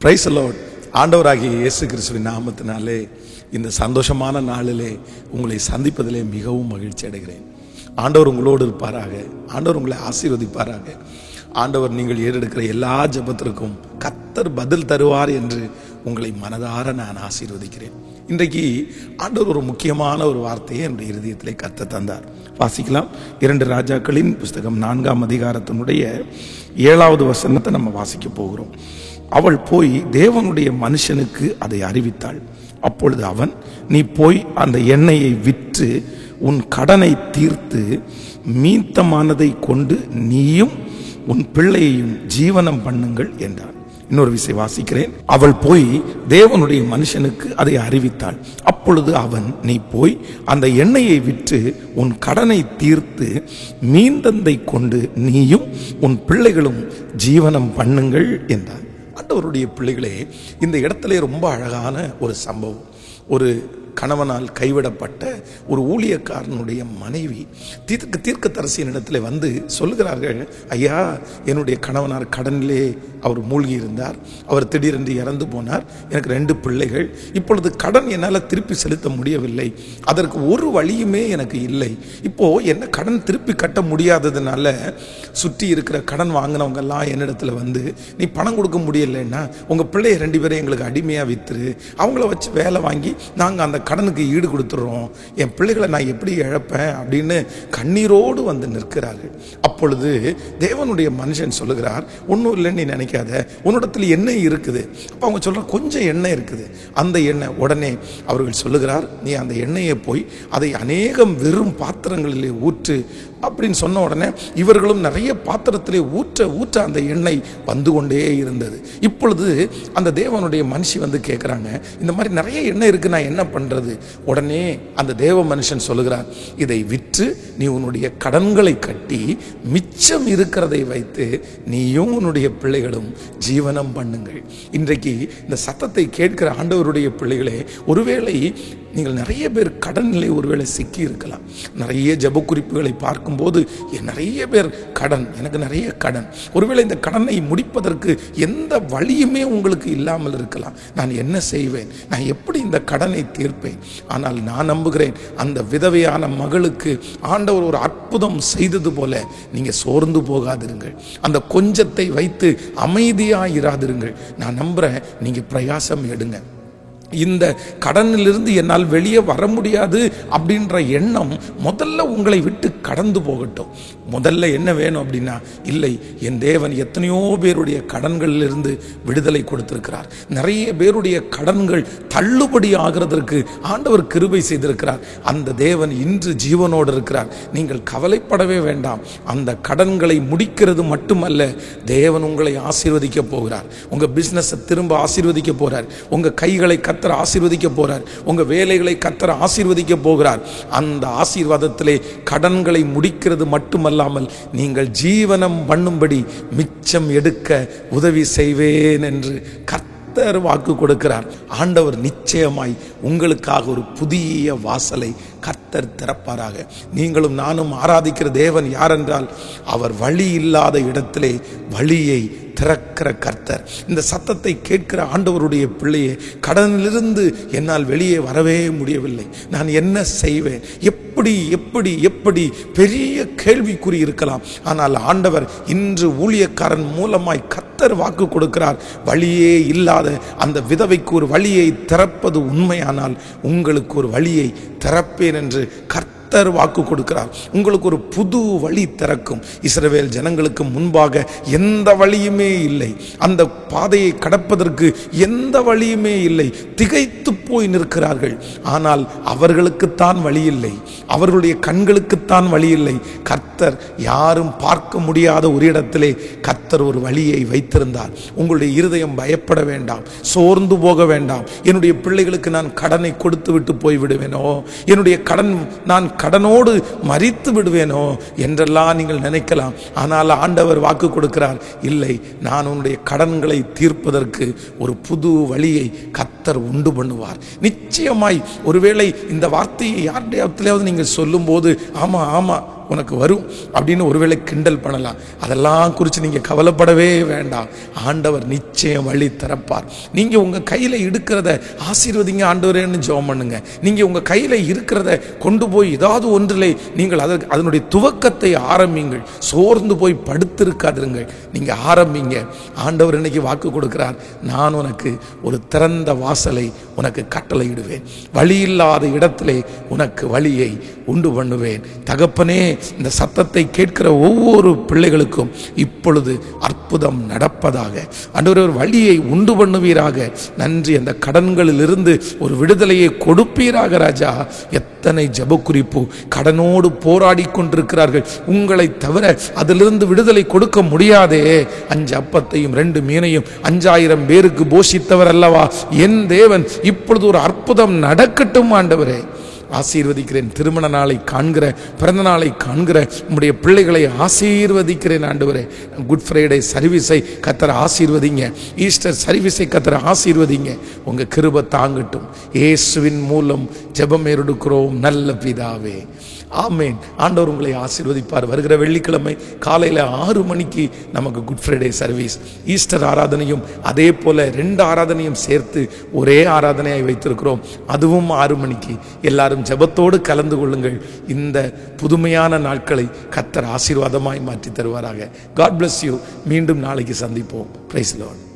Price the Lord. ஆண்டவராகிய இயேசு கிறிஸ்துவின் நாமத்தினாலே இந்த சந்தோஷமான நாளிலே உங்களை சந்திப்பதிலே மிகவும் மகிழ்ச்சி அடைகிறேன். ஆண்டவர் உங்களோடு இருப்பாராக. ஆண்டவர் உங்களை ஆசீர்வதிப்பாராக. ஆண்டவர் நீங்கள் ஏறெடுக்கிற எல்லா ஜெபத்திற்கும் கர்த்தர் பதில் தருவார் என்று உங்களை மனதார நான் ஆசீர்வதிக்கிறேன். இன்றைக்கு ஆண்டவர் ஒரு முக்கியமான ஒரு வார்த்தையை என்னுடைய இருதயத்திலே கர்த்தர் தந்தார். வாசிக்கலாம். 2 ராஜாக்களின் புஸ்தகம் 4ஆம் அதிகாரத்தினுடைய 7வது வசனத்தை நம்ம வாசிக்க போகிறோம். அவள் போய் தேவனுடைய மனுஷனுக்கு அதை அறிவித்தாள். அப்பொழுது அவன், நீ போய் அந்த எண்ணெயை விற்று உன் கடனை தீர்த்து மீத்தமானதை கொண்டு நீயும் உன் பிள்ளையையும் ஜீவனம் பண்ணுங்கள் என்றார். இன்னொரு விஷயம் வாசிக்கிறேன். அவள் போய் தேவனுடைய மனுஷனுக்கு அதை அறிவித்தாள். அப்பொழுது அவன், நீ போய் அந்த எண்ணெயை விற்று உன் கடனை தீர்த்து மீந்ததை கொண்டு நீயும் உன் பிள்ளைகளும் ஜீவனம் பண்ணுங்கள் என்றார். ஆண்டவருடைய பிள்ளைகளே, இந்த இடத்துல ரொம்ப அழகான ஒரு சம்பவம். ஒரு கணவனால் கைவிடப்பட்ட ஒரு ஊழியக்காரனுடைய மனைவி தீர்க்கதரிசியின் இடத்துல வந்து சொல்லுகிறார்கள், ஐயா, என்னுடைய கணவனார் கடனிலே அவர் மூழ்கி இருந்தார், அவர் திடீரென்று இறந்து போனார், எனக்கு 2 பிள்ளைகள், இப்பொழுது கடன் என்னால் திருப்பி செலுத்த முடியவில்லை, அதற்கு ஒரு வழியுமே எனக்கு இல்லை, இப்போ என்ன கடன் திருப்பி கட்ட முடியாததுனால சுற்றி இருக்கிற கடன் வாங்கினவங்க எல்லாம் என்னிடத்துல வந்து, நீ பணம் கொடுக்க முடியலைன்னா உங்கள் பிள்ளைய 2 பேரை எங்களுக்கு அடிமையாக வித்துரு, அவங்கள வச்சு வேலை வாங்கி நாங்கள் அந்த கடனுக்கு ஈடு கொடுத்துறோம், என் பிள்ளைகளை நான் எப்படி இழப்பேன் அப்படின்னு கண்ணீரோடு வந்து நிற்கிறார்கள். அப்பொழுது தேவனுடைய மனுஷன் சொல்லுகிறார், ஒன்றும் இல்லைன்னு நீ நினைக்காத, உன்னிடத்தில் எண்ணெய் இருக்குது. அப்போ அவங்க சொல்ற, கொஞ்சம் எண்ணெய் இருக்குது, அந்த எண்ணெய். உடனே அவர்கள் சொல்லுகிறார், நீ அந்த எண்ணெயை போய் அதை அநேகம் வெறும் பாத்திரங்களிலே ஊற்று அப்படின்னு சொன்ன உடனே இவர்களும் நிறைய பாத்திரத்திலே ஊற்ற ஊற்ற அந்த எண்ணெய் வந்து கொண்டே இருந்தது. இப்பொழுது அந்த தேவனுடைய மனுஷி வந்து கேட்குறாங்க, இந்த மாதிரி நிறைய எண்ணெய் இருக்கு, நான் என்ன பண்றது? உடனே அந்த தேவ மனுஷன் சொல்லுகிறார், இதை விற்று நீ உன்னுடைய கடன்களை கட்டி மிச்சம் இருக்கிறதை வைத்து நீயும் உன்னுடைய பிள்ளைகளும் ஜீவனம் பண்ணுங்கள். இன்றைக்கு இந்த சத்தத்தை கேட்கிற ஆண்டவருடைய பிள்ளைகளே, ஒருவேளை நீங்கள் நிறைய பேர் கடனிலே ஒருவேளை சிக்கி இருக்கலாம். நிறைய ஜெப குறிப்புகளை பார்க்கும்போது நிறைய பேர் கடன், எனக்கு நிறைய கடன், ஒருவேளை இந்த கடனை முடிப்பதற்கு எந்த வழியுமே உங்களுக்கு இல்லாமல் இருக்கலாம். நான் என்ன செய்வேன்? நான் எப்படி இந்த கடனை தீர்ப்பேன்? ஆனால் நான் நம்புகிறேன், அந்த விதவையான மகளுக்கு ஆண்டவர் ஒரு அற்புதம் செய்தது போல நீங்க சோர்ந்து போகாதிருங்கள், அந்த கொஞ்சத்தை வைத்து அமைதியாயிராதிருங்கள். நான் நம்புறேன், நீங்க பிரயாசம் எடுங்க. இந்த கடனிலிருந்து என்னால் வெளியே வர முடியாது அப்படின்ற எண்ணம் முதல்ல உங்களை விட்டு கடந்து போகட்டும். முதல்ல என்ன வேணும் அப்படின்னா, இல்லை, என் தேவன் எத்தனையோ பேருடைய கடன்களிலிருந்து விடுதலை கொடுத்திருக்கிறார், நிறைய பேருடைய கடன்கள் தள்ளுபடி ஆகிறதற்கு ஆண்டவர் கிருபை செய்திருக்கிறார், அந்த தேவன் இன்று ஜீவனோடு இருக்கிறார், நீங்கள் கவலைப்படவே வேண்டாம். அந்த கடன்களை முடிக்கிறது மட்டுமல்ல, தேவன் உங்களை ஆசீர்வதிக்க போகிறார், உங்க பிசினஸ் திரும்ப ஆசீர்வதிக்க போறார், உங்க கைகளை கர்த்தர் ஆசீர்வதிக்க போறார், உங்க வேலைகளை கர்த்தர் ஆசீர்வதிக்க போகிறார். அந்த ஆசீர்வாதத்திலே கடன்களை முடிக்கிறது மட்டுமல்லாமல் நீங்கள் ஜீவனம் பண்ணும்படி மிச்சம் எடுக்க உதவி செய்வேன் என்று கர்த்தர் வாக்கு கொடுக்கிறார். ஆண்டவர் நிச்சயமாய் உங்களுக்காக ஒரு புதிய வாசலை கர்த்தர் திறப்பாராக. நீங்களும் நானும் ஆராதிக்கிற தேவன் யார் என்றால், அவர் வழி இல்லாத இடத்திலே வழியை திறக்கிற கர்த்தர். இந்த சத்தத்தை கேட்கிற ஆண்டவருடைய பிள்ளையே, கடனிலிருந்து என்னால் வெளியே வரவே முடியவில்லை, நான் என்ன செய்வேன்? எப்படி எப்படி எப்படி பெரிய கேள்விக்குறி இருக்கலாம். ஆனால் ஆண்டவர் இன்று ஊழியக்காரன் மூலமாய் கர்த்தர் வாக்கு கொடுக்கிறார், வழியே இல்லாத அந்த விதவைக்கு ஒரு வழியை திறப்பது உண்மையானால் உங்களுக்கு ஒரு வழியை திறப்பேன் என்று கர்த்தர் வாக்கு கொடுக்கிறார். உங்களுக்கு ஒரு புது வழி திறக்கும். இஸ்ரவேல் ஜனங்களுக்கு முன்பாக எந்த வழியுமே இல்லை, அந்த பாதையை கடப்பதற்கு எந்த வழியுமே இல்லை, திகைத்து போய் நிற்கிறார்கள். ஆனால் அவர்களுக்குத்தான் வழி இல்லை, அவர்களுடைய கண்களுக்குத்தான் வழி இல்லை. கர்த்தர் யாரும் பார்க்க முடியாத ஒரு இடத்திலே கர்த்தர் ஒரு வழியை வைத்திருந்தார். உங்களுடைய இருதயம் பயப்பட வேண்டாம், சோர்ந்து போக வேண்டாம். என்னுடைய பிள்ளைகளுக்கு நான் கடனை கொடுத்து விட்டு போய் விடுவேனோ, என்னுடைய கடன் நான் கடனோடு மரித்து விடுவேனோ என்றெல்லாம் நீங்கள் நினைக்கலாம். ஆனால் ஆண்டவர் வாக்கு கொடுக்கிறார், இல்லை, நான் உன்னுடைய கடன்களை தீர்ப்பதற்கு ஒரு புது வழியை கர்த்தர் உண்டு பண்ணுவார். நிச்சயமாய் ஒருவேளை இந்த வார்த்தையை யாருடையாவது நீங்கள் சொல்லும் போது, ஆமா ஆமா உனக்கு வரும் அப்படின்னு ஒருவேளை கிண்டல் பண்ணலாம். அதெல்லாம் குறித்து நீங்கள் கவலைப்படவே வேண்டாம். ஆண்டவர் நிச்சயம் வழி திறப்பார். நீங்கள் உங்கள் கையில் இருக்கிறத ஆசீர்வதிங்க ஆண்டவரேன்னு ஜெபம் பண்ணுங்க. நீங்கள் உங்கள் கையில் இருக்கிறத கொண்டு போய் ஏதாவது ஒன்றிலே நீங்கள் அதனுடைய துவக்கத்தை ஆரம்பிங்கள். சோர்ந்து போய் படுத்திருக்காதிருங்கள், நீங்கள் ஆரம்பிங்க. ஆண்டவர் இன்னைக்கு வாக்கு கொடுக்கிறார், நான் உனக்கு ஒரு திறந்த வாசலை உனக்கு கட்டளையிடுவேன், வழி இல்லாத இடத்திலே உனக்கு வழியை உண்டு பண்ணுவேன். தகப்பனே, இந்த சத்தத்தை கேட்கிற ஒவ்வொரு பிள்ளைகளுக்கும் இப்பொழுது அற்புதம் நடப்பதாக. ஆண்டவரே, ஒரு வழியை உண்டு பண்ணுவீராக. நன்றி. அந்த கடன்களில் இருந்து ஒரு விடுதலையை கொடுப்பீராக ராஜா. எத்தனை ஜெப குறிப்பு கடனோடு போராடி கொண்டிருக்கிறார்கள். உங்களை தவிர அதிலிருந்து விடுதலை கொடுக்க முடியாதே. 5 அப்பத்தையும் 2 மீனையும் 5000 பேருக்கு போஷித்தவர் அல்லவா என் தேவன். இப்பொழுது ஒரு அற்புதம் நடக்கட்டும் ஆண்டவரே. ஆசீர்வதிக்கிறேன். திருமண நாளை காண்கிற, பிறந்த நாளை காண்கிற உம்முடைய பிள்ளைகளை ஆசீர்வதிக்கிறேன் ஆண்டவரே. குட் ஃப்ரைடே சர்வீஸை கர்த்தர் ஆசீர்வதிங்க. ஈஸ்டர் சர்வீஸை கர்த்தர் ஆசீர்வதிங்க. உங்க கிருபை தாங்கட்டும். இயேசுவின் மூலம் ஜெபம் ஏறெடுக்கிறோம் நல்ல பிதாவே, ஆமேன். ஆண்டவர் உங்களை ஆசீர்வதிப்பார். வருகிற வெள்ளிக்கிழமை காலையில் 6 மணிக்கு நமக்கு குட் ஃப்ரைடே சர்வீஸ், ஈஸ்டர் ஆராதனையும் அதே போல 2 ஆராதனையும் சேர்த்து ஒரே ஆராதனையாய் வைத்திருக்கிறோம். அதுவும் 6 மணிக்கு. எல்லாரும் ஜெபத்தோடு கலந்து கொள்ளுங்கள். இந்த புதுமையான நாட்களை கர்த்தர் ஆசீர்வாதமாய் மாற்றி தருவாராக. God bless you. மீண்டும் நாளைக்கு சந்திப்போம். Praise the Lord.